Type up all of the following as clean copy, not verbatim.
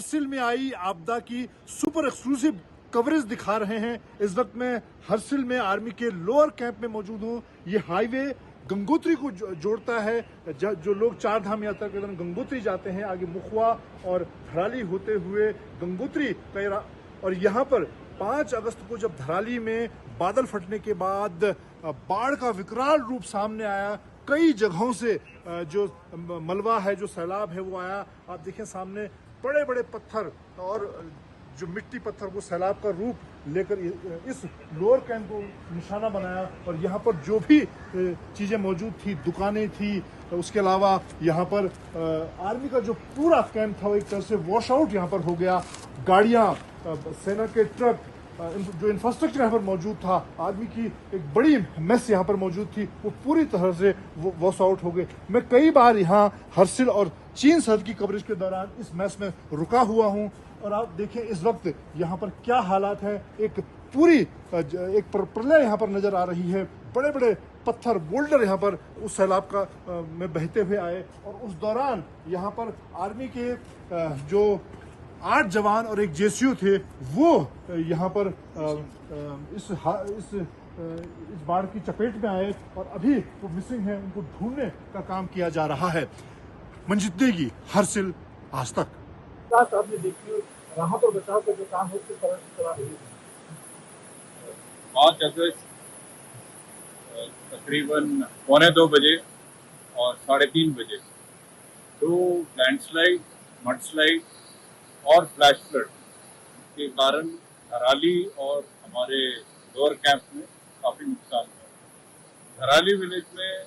हरसिल में आई आपदा की सुपर एक्सक्लूसिव कवरेज दिखा रहे हैं। इस वक्त मैं हरसिल में आर्मी के लोअर कैंप में मौजूद हूँ। ये हाईवे गंगोत्री को जोड़ता है। जो लोग चार धाम यात्रा के दौरान गंगोत्री जाते हैं, आगे मुखवा और धराली होते हुए गंगोत्री और यहाँ पर 5 अगस्त को जब धराली में बादल फटने के बाद बाढ़ का विकराल रूप सामने आया, कई जगहों से जो मलबा है, जो सैलाब है वो आया। आप देखें सामने बड़े बड़े पत्थर और जो मिट्टी पत्थर वो सैलाब का रूप लेकर इस लोअर कैंप को निशाना बनाया। और यहाँ पर जो भी चीज़ें मौजूद थी, दुकानें थी, उसके अलावा यहाँ पर आर्मी का जो पूरा कैंप था वो एक तरह से वॉश आउट यहाँ पर हो गया। गाड़ियाँ, सेना के ट्रक, जो इंफ्रास्ट्रक्चर यहाँ पर मौजूद था, आर्मी की एक बड़ी मेस यहाँ पर मौजूद थी, वो पूरी तरह से वॉश आउट हो गए। मैं कई बार यहाँ हरसिल और चीन सरहद की कवरेज के दौरान इस मेस में रुका हुआ हूँ और आप देखें इस वक्त यहाँ पर क्या हालात है। एक पूरी एक प्रलय यहाँ पर नजर आ रही है। बड़े बड़े पत्थर, बोल्डर यहाँ पर उस सैलाब का में बहते हुए आए और उस दौरान यहाँ पर आर्मी के जो 8 जवान और एक जेसीओ थे वो यहाँ पर इस बाढ़ की चपेट में आए और अभी वो मिसिंग है, उनको ढूंढने का काम किया जा रहा है। मंजित नेगी, हरसिल, आज तक। आपने देखिए राहत और बचाव का जो काम है उसके तरह से चला रही है। 5 अगस्त तकरीबन 1:45 बजे और 3:30 बजे 2 लैंडस्लाइड, मडस्लाइड और फ्लैश फ्लड के कारण धराली और हमारे लोअर कैंप में काफ़ी नुकसान हुआ। धराली विलेज में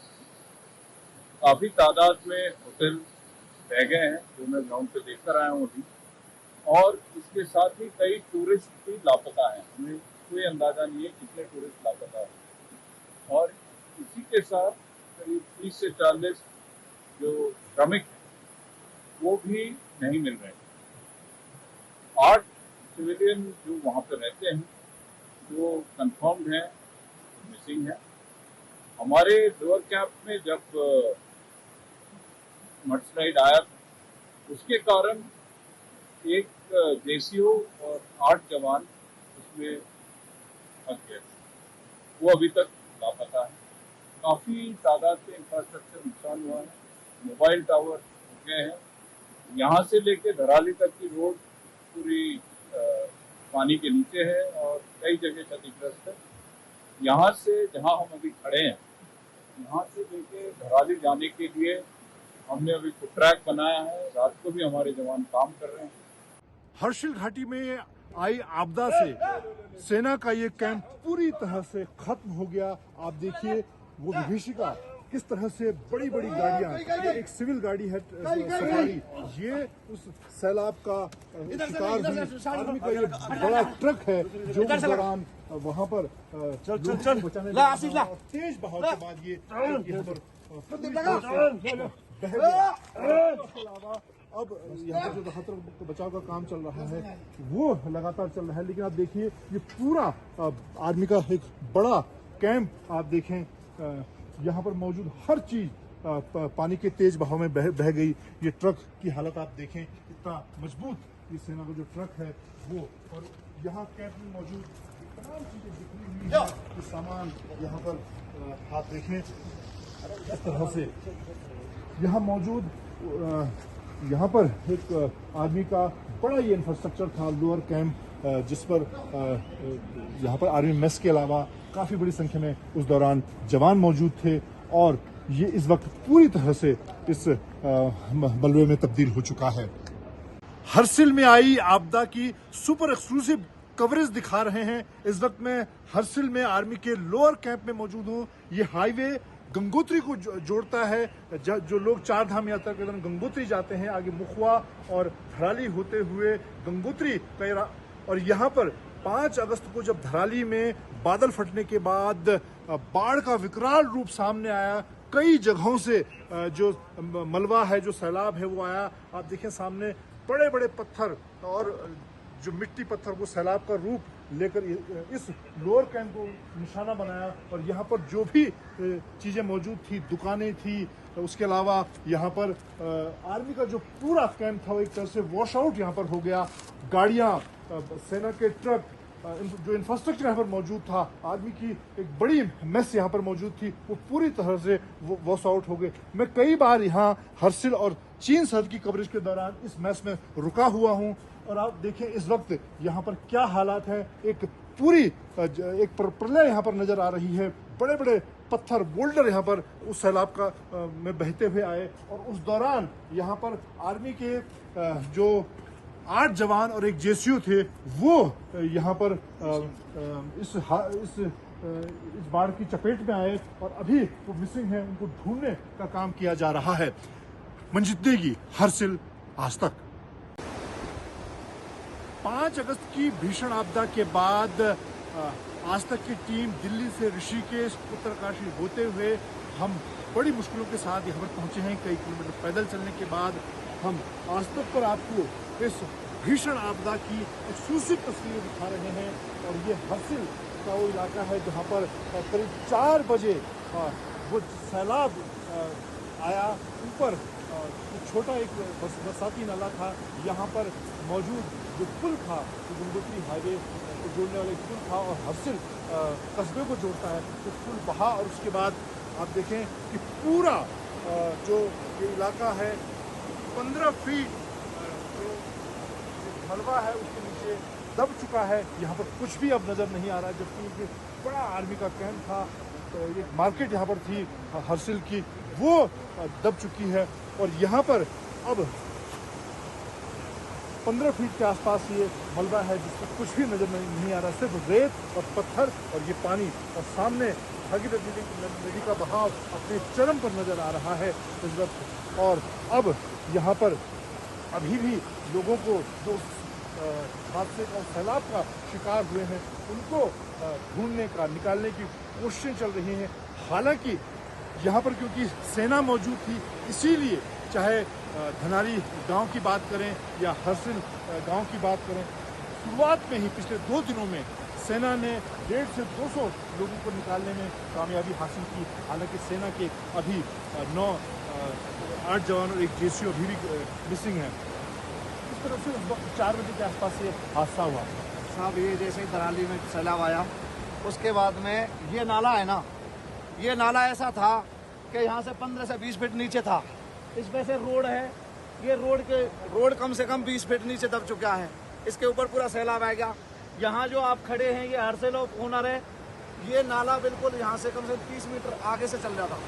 काफ़ी तादाद में होटल बह गए हैं, जो मैं ग्राउंड पे देख कर आया हूँ अभी। और इसके साथ ही कई टूरिस्ट भी लापता हैं। हमें कोई अंदाजा नहीं है कितने टूरिस्ट लापता हैं। और इसी के साथ करीब 30 से 40 जो श्रमिक हैं वो भी नहीं मिल रहे हैं। 8 सिविलियन जो वहाँ पे रहते हैं जो कंफर्म्ड हैं, मिसिंग है। हमारे लोअर कैंप में जब मडस्लाइड आया उसके कारण एक जेसीओ और 8 जवान उसमें फंस गए, वो अभी तक लापता है। काफ़ी तादाद में इंफ्रास्ट्रक्चर नुकसान हुआ है। मोबाइल टावर हो गए हैं। यहाँ से लेके धराली तक की रोड पूरी पानी के नीचे है और कई जगह क्षतिग्रस्त है। यहाँ से जहाँ हम अभी खड़े हैं, यहाँ से लेके धराली जाने के लिए हमने अभी फुट ट्रैक बनाया है। रात को भी हमारे जवान काम कर रहे हैं। हरसिल घाटी में आई आपदा से सेना का ये कैंप पूरी तरह से खत्म हो गया। आप देखिए वो विभीषिका किस तरह से बड़ी बड़ी गाड़ियां, एक सिविल गाड़ी है सफारी, ये उस सैलाब का शिकार हुई। आर्मी का ये बड़ा ट्रक है जो उस दौरान वहां पर बचाने तेज बहाव के बाद ये यहाँ पर बह गया। इसके अलावा अब यहाँ पर जो राहत और बचाव का काम चल रहा है वो लगातार चल रहा है। लेकिन आप देखिए ये पूरा आर्मी का एक बड़ा कैंप आप देखें, यहाँ पर मौजूद हर चीज पानी के तेज बहाव में बह गई। ये ट्रक की हालत आप देखें, इतना मजबूत ये सेना का जो ट्रक है वो। और यहाँ कैंप में मौजूद तमाम चीजें बिखरी हुई है। ये सामान यहाँ पर आप देखें इस तरह से यहाँ मौजूद, यहाँ पर एक आर्मी का बड़ा ये इंफ्रास्ट्रक्चर था, लोअर कैंप, जिस पर यहाँ पर आर्मी मेस के अलावा काफ़ी बड़ी संख्या में उस दौरान जवान मौजूद थे। और ये इस वक्त पूरी तरह से इस मलबे में तब्दील हो चुका है। हरसिल में आई आपदा की सुपर एक्सक्लूसिव कवरेज दिखा रहे हैं। इस वक्त मैं हरसिल में आर्मी के लोअर कैंप में मौजूद हूँ। ये हाईवे गंगोत्री को जोड़ता है। जो लोग चार धाम यात्रा के दौरान गंगोत्री जाते हैं, आगे मुखवा और धराली होते हुए गंगोत्री और यहाँ पर 5 अगस्त को जब धराली में बादल फटने के बाद बाढ़ का विकराल रूप सामने आया, कई जगहों से जो मलबा है, जो सैलाब है वो आया। आप देखें सामने बड़े बड़े पत्थर और जो मिट्टी पत्थर को सैलाब का रूप लेकर इस लोअर कैंप को निशाना बनाया। और यहाँ पर जो भी चीज़ें मौजूद थी, दुकानें थी, उसके अलावा यहाँ पर आर्मी का जो पूरा कैंप था वो एक तरह से वॉश आउट यहाँ पर हो गया। गाड़ियाँ, सेना के ट्रक, जो इंफ्रास्ट्रक्चर यहाँ पर मौजूद था, आर्मी की एक बड़ी मेस यहाँ पर मौजूद थी, वो पूरी तरह से वॉश आउट हो गए। मैं कई बार यहाँ हर्सिल और चीन सरहद की कवरेज के दौरान इस मेस में रुका हुआ हूँ और आप देखें इस वक्त यहाँ पर क्या हालात है। एक पूरी एक प्रलय यहाँ पर नजर आ रही है। बड़े बड़े पत्थर, बोल्डर यहाँ पर उस सैलाब का में बहते हुए आए और उस दौरान यहाँ पर आर्मी के जो 8 जवान और एक जेसीओ थे वो यहाँ पर इस बाढ़ की चपेट में आए और अभी वो मिसिंग है, उनको ढूंढने का काम किया जा रहा है। मंजित नेगी, हर्सिल, आज तक। 5 अगस्त की भीषण आपदा के बाद आज तक की टीम दिल्ली से ऋषिकेश, उत्तरकाशी होते हुए हम बड़ी मुश्किलों के साथ यहाँ पर पहुँचे हैं। कई किलोमीटर पैदल चलने के बाद हम आज तक पर आपको इस भीषण आपदा की एक्सक्लूसिव तस्वीरें दिखा रहे हैं। और ये हर्सिल का वो इलाका है जहाँ पर करीब 4 बजे वो सैलाब आया। ऊपर छोटा एक बरसाती नाला था, यहाँ पर मौजूद जो पुल था, जो गंगोत्री हाईवे को जोड़ने वाला एक पुल था और हर्सिल कस्बे को जोड़ता है, तो पुल बहा और उसके बाद आप देखें कि पूरा जो ये इलाका है 15 फीट जो मलबा है उसके नीचे दब चुका है। यहाँ पर कुछ भी अब नज़र नहीं आ रहा है, जबकि एक बड़ा आर्मी का कैंप था, तो एक मार्केट यहाँ पर थी हर्सिल की, वो दब चुकी है। और यहाँ पर अब 15 फीट के आसपास ये मलबा है जिसमें कुछ भी नज़र नहीं आ रहा, सिर्फ रेत और पत्थर और ये पानी। और सामने भागीरथी नदी का बहाव अपने चरम पर नज़र आ रहा है इस वक्त। और अब यहाँ पर अभी भी लोगों को जो हादसे और सैलाब का शिकार हुए हैं उनको ढूंढने का, निकालने की कोशिशें चल रही हैं। हालांकि यहाँ पर क्योंकि सेना मौजूद थी, इसीलिए चाहे धनारी गांव की बात करें या हर्सिल गांव की बात करें, शुरुआत में ही पिछले 2 दिनों में सेना ने 150 से 200 लोगों को निकालने में कामयाबी हासिल की। हालांकि सेना के अभी 8 जवान और एक जेसीओ अभी भी मिसिंग है। इस तरफ से उस वक्त 4 बजे के आसपास ये हादसा हुआ। साहब ये जैसे ही दराली में सैलाब आया उसके बाद में ये नाला है ना, ये नाला ऐसा था कि यहाँ से 15 से 20 फीट नीचे था। इस वजह से रोड है, ये रोड कम से कम 20 फीट नीचे दब चुका है। इसके ऊपर पूरा सैलाब आ गया। यहाँ जो आप खड़े हैं ये हर्सिल ओनर है। ये नाला बिल्कुल यहाँ से कम से कम 30 मीटर आगे से चल रहा था।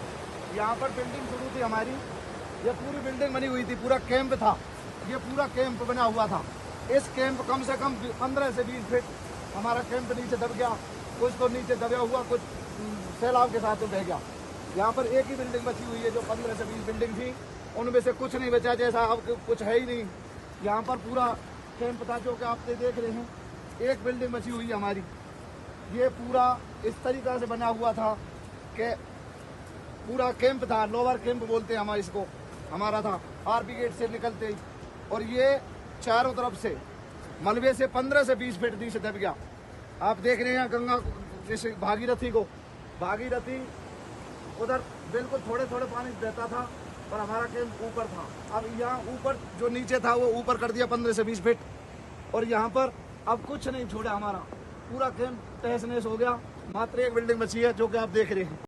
यहाँ पर बिल्डिंग शुरू थी हमारी, ये पूरी बिल्डिंग बनी हुई थी, पूरा कैंप था, ये पूरा कैंप बना हुआ था। इस कैंप कम से कम 15 से 20 फीट हमारा कैंप नीचे दब गया। कुछ तो नीचे दबा हुआ, कुछ सैलाब के साथ तो बह गया। यहाँ पर एक ही बिल्डिंग बची हुई है, जो 15 से 20 बिल्डिंग थी उनमें से कुछ नहीं बचा, जैसा अब कुछ है ही नहीं। यहाँ पर पूरा कैंप था जो कि आप देख रहे हैं, एक बिल्डिंग बची हुई है हमारी। ये पूरा इस तरीक़ा से बना हुआ था कि पूरा कैंप था, लोअर कैंप बोलते हैं हमारे इसको, हमारा था आरपी गेट से निकलते ही। और ये चारों तरफ से मलबे से 15 से 20 फीट नीचे दब गया। आप देख रहे हैं गंगा जैसे भागीरथी उधर बिल्कुल थोड़े थोड़े पानी बहता था पर हमारा कैंप ऊपर था। अब यहाँ ऊपर जो नीचे था वो ऊपर कर दिया 15 से 20 फीट। और यहाँ पर अब कुछ नहीं छोड़ा, हमारा पूरा कैंप तहस नहस हो गया। मात्र एक बिल्डिंग बची है जो कि आप देख रहे हैं।